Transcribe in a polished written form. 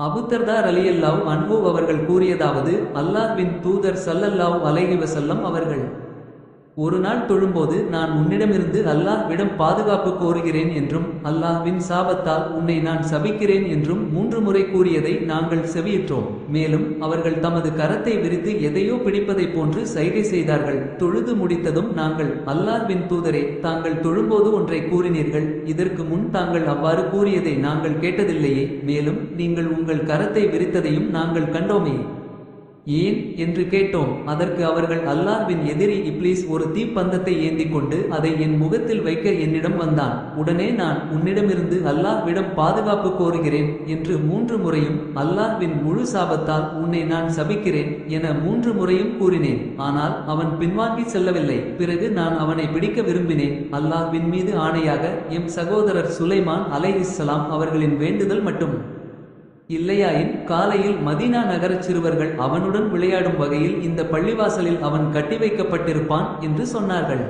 அபூதர்தா ரலியல்லாஹு அன்ஹு அவர்கள் கூறியதாவது, அல்லாஹ்வின் தூதர் ஸல்லல்லாஹு அலைஹி வஸல்லம் அவர்கள் ஒரு நாள் தொழும்போது, நான் உன்னிடமிருந்து அல்லாஹ்விடம் பாதுகாப்பு கோருகிறேன் என்றும் அல்லாஹ்வின் சாபத்தால் உன்னை நான் சபிக்கிறேன் என்றும் 3 முறை கூறியதை நாங்கள் செவியுற்றோம். மேலும் அவர்கள் தமது கரத்தை விரித்து எதையோ பிடிப்பதைப் போன்று சைகை செய்தார்கள். தொழுது முடித்ததும் நாங்கள், அல்லாஹ்வின் தூதரே, தாங்கள் தொழும்போது ஒன்றை கூறினீர்கள், இதற்கு முன் தாங்கள் அவ்வாறு கூறியதை நாங்கள் கேட்டதில்லையே. மேலும் நீங்கள் உங்கள் கரத்தை விரித்ததையும் நாங்கள் கண்டோமே, ஏன் என்று கேட்டோம். அதற்கு அவர்கள், அல்லாஹ்வின் எதிரி இப்லீஸ் ஒரு தீப்பந்தத்தை ஏந்திக் கொண்டு அதை என் முகத்தில் வைக்க என்னிடம் வந்தான். உடனே நான் உன்னிடமிருந்து அல்லாஹ்விடம் பாதுகாப்பு கோருகிறேன் என்று 3 முறையும் அல்லாஹ்வின் முழு சாபத்தால் உன்னை நான் சபிக்கிறேன் என 3 முறையும் கூறினேன். ஆனால் அவன் பின்வாங்கி செல்லவில்லை. பிறகு நான் அவனை பிடிக்க விரும்பினேன். அல்லாஹ்வின் மீது ஆணையாக, எம் சகோதரர் சுலைமான் அலைஹிஸ்ஸலாம் அவர்களின் வேண்டுதல் மட்டும் இல்லையாயின் காலையில் மதீனா நகரச் சிறுவர்கள் அவனுடன் விளையாடும் வகையில் இந்த பள்ளிவாசலில் அவன் கட்டி வைக்கப்பட்டிருப்பான் என்று சொன்னார்கள்.